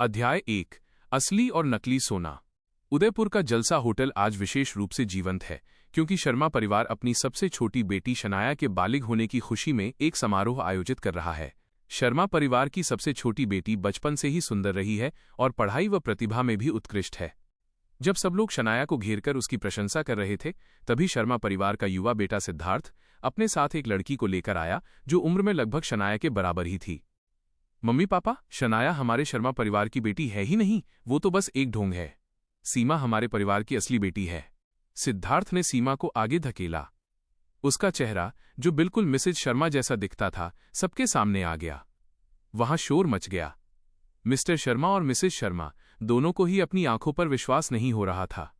अध्याय 1। असली और नकली सोना। उदयपुर का जलसा होटल आज विशेष रूप से जीवंत है, क्योंकि शर्मा परिवार अपनी सबसे छोटी बेटी शनाया के बालिग होने की खुशी में एक समारोह आयोजित कर रहा है। शर्मा परिवार की सबसे छोटी बेटी बचपन से ही सुंदर रही है और पढ़ाई व प्रतिभा में भी उत्कृष्ट है। जब सब लोग शनाया को घेरकर उसकी प्रशंसा कर रहे थे, तभी शर्मा परिवार का युवा बेटा सिद्धार्थ अपने साथ एक लड़की को लेकर आया, जो उम्र में लगभग शनाया के बराबर ही थी। मम्मी पापा, शनाया हमारे शर्मा परिवार की बेटी है ही नहीं, वो तो बस एक ढोंग है। सीमा हमारे परिवार की असली बेटी है। सिद्धार्थ ने सीमा को आगे धकेला। उसका चेहरा, जो बिल्कुल मिसेज शर्मा जैसा दिखता था, सबके सामने आ गया। वहां शोर मच गया। मिस्टर शर्मा और मिसेज शर्मा दोनों को ही अपनी आंखों पर विश्वास नहीं हो रहा था।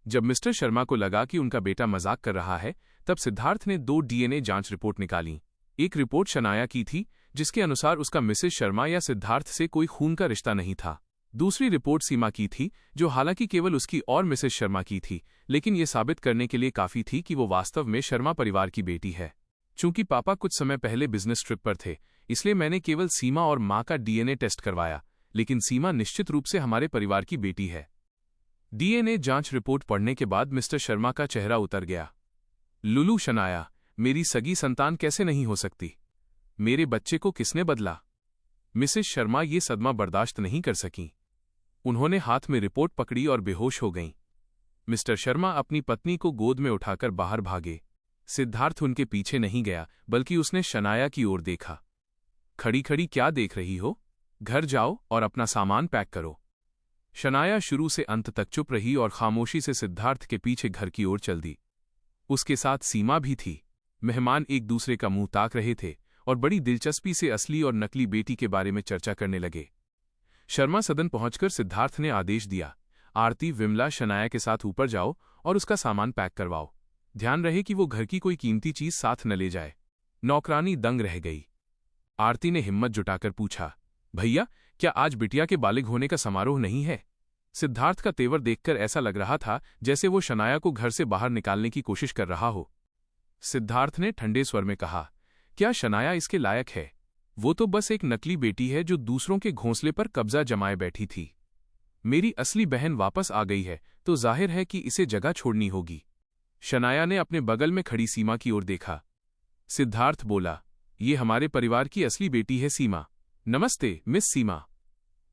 जब मिस्टर शर्मा को लगा कि उनका बेटा मजाक कर रहा है, तब सिद्धार्थ ने 2 डीएनए जांच रिपोर्ट निकाली। एक रिपोर्ट शनाया की थी, जिसके अनुसार उसका मिसेज शर्मा या सिद्धार्थ से कोई खून का रिश्ता नहीं था। दूसरी रिपोर्ट सीमा की थी, जो हालांकि केवल उसकी और मिसेज शर्मा की थी, लेकिन यह साबित करने के लिए काफी थी कि वो वास्तव में शर्मा परिवार की बेटी है। चूंकि पापा कुछ समय पहले बिजनेस ट्रिप पर थे, इसलिए मैंने केवल सीमा और मां का डीएनए टेस्ट करवाया, लेकिन सीमा निश्चित रूप से हमारे परिवार की बेटी है। डीएनए जांच रिपोर्ट पढ़ने के बाद मिस्टर शर्मा का चेहरा उतर गया। लुलू, शनाया मेरी सगी संतान कैसे नहीं हो सकती? मेरे बच्चे को किसने बदला? मिसेज शर्मा ये सदमा बर्दाश्त नहीं कर सकीं। उन्होंने हाथ में रिपोर्ट पकड़ी और बेहोश हो गईं। मिस्टर शर्मा अपनी पत्नी को गोद में उठाकर बाहर भागे। सिद्धार्थ उनके पीछे नहीं गया, बल्कि उसने शनाया की ओर देखा। खड़ी खड़ी क्या देख रही हो? घर जाओ और अपना सामान पैक करो। शनाया शुरू से अंत तक चुप रही और खामोशी से सिद्धार्थ के पीछे घर की ओर चल दी। उसके साथ सीमा भी थी। मेहमान एक दूसरे का मुंह ताक रहे थे और बड़ी दिलचस्पी से असली और नकली बेटी के बारे में चर्चा करने लगे। शर्मा सदन पहुंचकर सिद्धार्थ ने आदेश दिया, आरती, विमला, शनाया के साथ ऊपर जाओ और उसका सामान पैक करवाओ। ध्यान रहे कि वो घर की कोई कीमती चीज साथ न ले जाए। नौकरानी दंग रह गई। आरती ने हिम्मत जुटाकर पूछा, भैया, क्या आज बिटिया के बालिग होने का समारोह नहीं है? सिद्धार्थ का तेवर देखकर ऐसा लग रहा था जैसे वो शनाया को घर से बाहर निकालने की कोशिश कर रहा हो। सिद्धार्थ ने ठंडे स्वर में कहा, क्या शनाया इसके लायक है? वो तो बस एक नकली बेटी है जो दूसरों के घोंसले पर कब्जा जमाए बैठी थी। मेरी असली बहन वापस आ गई है, तो जाहिर है कि इसे जगह छोड़नी होगी। शनाया ने अपने बगल में खड़ी सीमा की ओर देखा। सिद्धार्थ बोला, ये हमारे परिवार की असली बेटी है सीमा। नमस्ते मिस सीमा।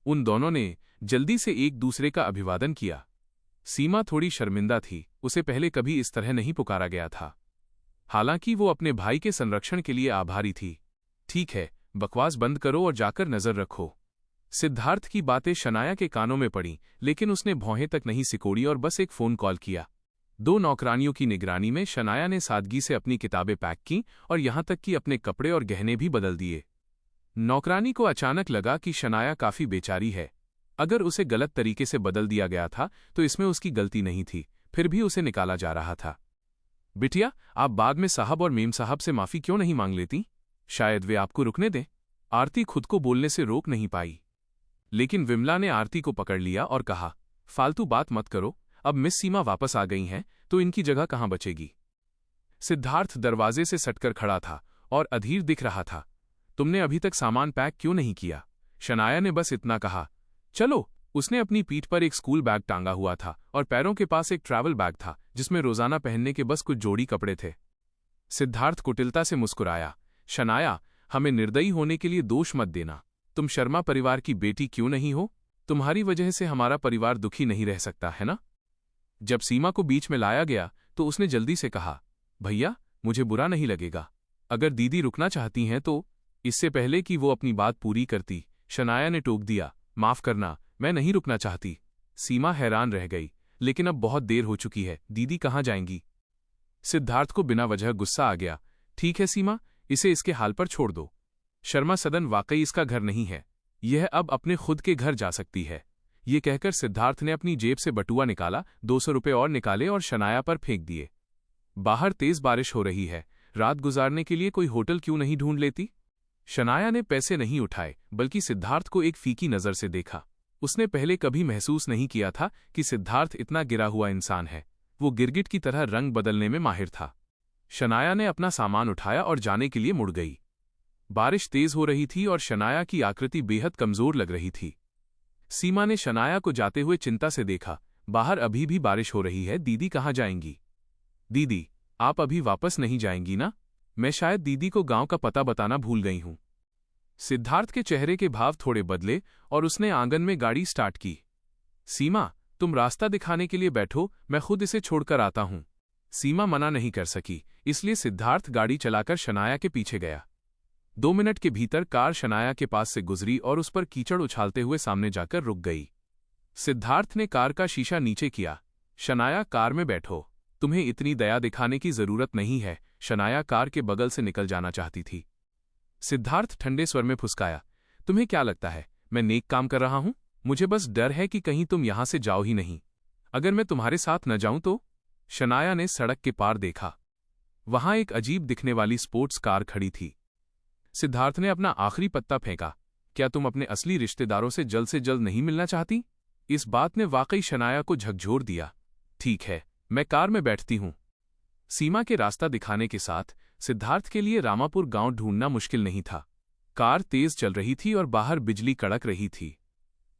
उन दोनों ने जल्दी से एक दूसरे का अभिवादन किया। सीमा थोड़ी शर्मिंदा थी, उसे पहले कभी इस तरह नहीं पुकारा गया था। हालांकि वो अपने भाई के संरक्षण के लिए आभारी थी। ठीक है, बकवास बंद करो और जाकर नजर रखो। सिद्धार्थ की बातें शनाया के कानों में पड़ीं, लेकिन उसने भौहें तक नहीं सिकोड़ी और बस एक फोन कॉल किया। 2 नौकरानियों की निगरानी में शनाया ने सादगी से अपनी किताबें पैक की और यहां तक कि अपने कपड़े और गहने भी बदल दिए। नौकरानी को अचानक लगा कि शनाया काफी बेचारी है। अगर उसे गलत तरीके से बदल दिया गया था तो इसमें उसकी गलती नहीं थी, फिर भी उसे निकाला जा रहा था। बिटिया, आप बाद में साहब और मेम साहब से माफी क्यों नहीं मांग लेती? शायद वे आपको रुकने दें। आरती खुद को बोलने से रोक नहीं पाई, लेकिन विमला ने आरती को पकड़ लिया और कहा, फालतू बात मत करो। अब मिस सीमा वापस आ गई हैं, तो इनकी जगह कहां बचेगी? सिद्धार्थ दरवाजे से सटकर खड़ा था और अधीर दिख रहा था। तुमने अभी तक सामान पैक क्यों नहीं किया? शनाया ने बस इतना कहा। चलो। उसने अपनी पीठ पर एक स्कूल बैग टांगा हुआ था और पैरों के पास एक ट्रैवल बैग था, जिसमें रोजाना पहनने के बस कुछ जोड़ी कपड़े थे। सिद्धार्थ कुटिलता से मुस्कुराया। शनाया, हमें निर्दयी होने के लिए दोष मत देना। तुम शर्मा परिवार की बेटी क्यों नहीं हो? तुम्हारी वजह से हमारा परिवार दुखी नहीं रह सकता है ना? जब सीमा को बीच में लाया गया तो उसने जल्दी से कहा, भैया, मुझे बुरा नहीं लगेगा। अगर दीदी रुकना चाहती हैं तो। इससे पहले कि वो अपनी बात पूरी करती, शनाया ने टोक दिया, माफ करना, मैं नहीं रुकना चाहती। सीमा हैरान रह गई, लेकिन अब बहुत देर हो चुकी है। दीदी कहाँ जाएंगी? सिद्धार्थ को बिना वजह गुस्सा आ गया। ठीक है सीमा, इसे इसके हाल पर छोड़ दो। शर्मा सदन वाकई इसका घर नहीं है। यह अब अपने खुद के घर जा सकती है। ये कहकर सिद्धार्थ ने अपनी जेब से बटुआ निकाला, 200 रुपये और निकाले और शनाया पर फेंक दिए। बाहर तेज बारिश हो रही है, रात गुजारने के लिए कोई होटल क्यों नहीं ढूंढ लेती? शनाया ने पैसे नहीं उठाए, बल्कि सिद्धार्थ को एक फीकी नजर से देखा। उसने पहले कभी महसूस नहीं किया था कि सिद्धार्थ इतना गिरा हुआ इंसान है। वो गिरगिट की तरह रंग बदलने में माहिर था। शनाया ने अपना सामान उठाया और जाने के लिए मुड़ गई। बारिश तेज हो रही थी और शनाया की आकृति बेहद कमजोर लग रही थी। सीमा ने शनाया को जाते हुए चिंता से देखा। बाहर अभी भी बारिश हो रही है, दीदी कहाँ जाएंगी? दीदी, आप अभी वापस नहीं जाएंगी ना? मैं शायद दीदी को गांव का पता बताना भूल गई हूं। सिद्धार्थ के चेहरे के भाव थोड़े बदले और उसने आंगन में गाड़ी स्टार्ट की। सीमा, तुम रास्ता दिखाने के लिए बैठो, मैं खुद इसे छोड़कर आता हूं। सीमा मना नहीं कर सकी, इसलिए सिद्धार्थ गाड़ी चलाकर शनाया के पीछे गया। 2 मिनट के भीतर कार शनाया के पास से गुजरी और उस पर कीचड़ उछालते हुए सामने जाकर रुक गई। सिद्धार्थ ने कार का शीशा नीचे किया। शनाया, कार में बैठो, तुम्हें इतनी दया दिखाने की जरूरत नहीं है। शनाया कार के बगल से निकल जाना चाहती थी। सिद्धार्थ ठंडे स्वर में फुसकाया, तुम्हें क्या लगता है मैं नेक काम कर रहा हूं? मुझे बस डर है कि कहीं तुम यहां से जाओ ही नहीं। अगर मैं तुम्हारे साथ न जाऊं तो? शनाया ने सड़क के पार देखा। वहां एक अजीब दिखने वाली स्पोर्ट्स कार खड़ी थी। सिद्धार्थ ने अपना आखिरी पत्ता फेंका, क्या तुम अपने असली रिश्तेदारों से जल्द नहीं मिलना चाहती? इस बात ने वाकई शनाया को झकझोर दिया। ठीक है, मैं कार में बैठती हूं। सीमा के रास्ता दिखाने के साथ सिद्धार्थ के लिए रामापुर गांव ढूंढना मुश्किल नहीं था। कार तेज चल रही थी और बाहर बिजली कड़क रही थी।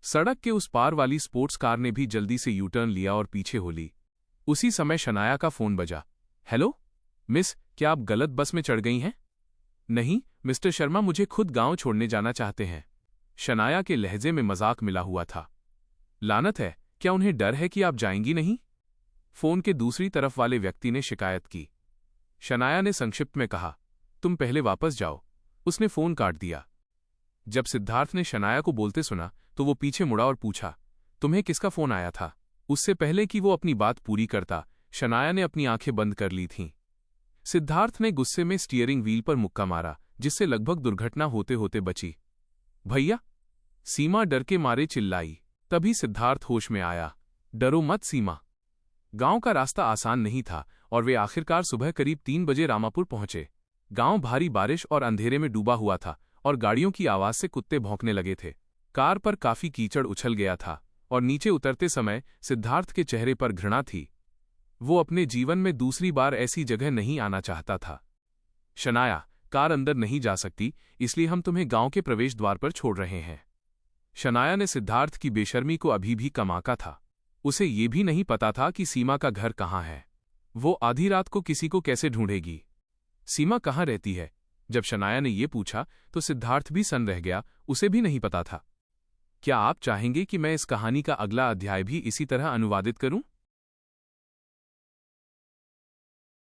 सड़क के उस पार वाली स्पोर्ट्स कार ने भी जल्दी से यू टर्न लिया और पीछे हो ली। उसी समय शनाया का फोन बजा। हेलो मिस, क्या आप गलत बस में चढ़ गई हैं? नहीं मिस्टर शर्मा, मुझे खुद गांव छोड़ने जाना चाहते हैं। शनाया के लहजे में मजाक मिला हुआ था। लानत है, क्या उन्हें डर है कि आप जाएंगी नहीं? फोन के दूसरी तरफ वाले व्यक्ति ने शिकायत की। शनाया ने संक्षिप्त में कहा, तुम पहले वापस जाओ। उसने फोन काट दिया। जब सिद्धार्थ ने शनाया को बोलते सुना तो वो पीछे मुड़ा और पूछा, तुम्हें किसका फोन आया था? उससे पहले कि वो अपनी बात पूरी करता, शनाया ने अपनी आंखें बंद कर ली थीं। सिद्धार्थ ने गुस्से में स्टीयरिंग व्हील पर मुक्का मारा, जिससे लगभग दुर्घटना होते होते बची। भैया! सीमा डर के मारे चिल्लाई। तभी सिद्धार्थ होश में आया। डरो मत सीमा। गांव का रास्ता आसान नहीं था और वे आखिरकार सुबह करीब 3 बजे रामापुर पहुंचे। गांव भारी बारिश और अंधेरे में डूबा हुआ था और गाड़ियों की आवाज से कुत्ते भौंकने लगे थे। कार पर काफी कीचड़ उछल गया था और नीचे उतरते समय सिद्धार्थ के चेहरे पर घृणा थी। वो अपने जीवन में दूसरी बार ऐसी जगह नहीं आना चाहता था। शनाया, कार अंदर नहीं जा सकती, इसलिए हम तुम्हें गांव के प्रवेश द्वार पर छोड़ रहे हैं। शनाया ने सिद्धार्थ की बेशर्मी को अभी भी कम आंका था। उसे ये भी नहीं पता था कि सीमा का घर कहाँ है। वो आधी रात को किसी को कैसे ढूंढेगी? सीमा कहाँ रहती है? जब शनाया ने ये पूछा तो सिद्धार्थ भी सन्न रह गया, उसे भी नहीं पता था। क्या आप चाहेंगे कि मैं इस कहानी का अगला अध्याय भी इसी तरह अनुवादित करूं?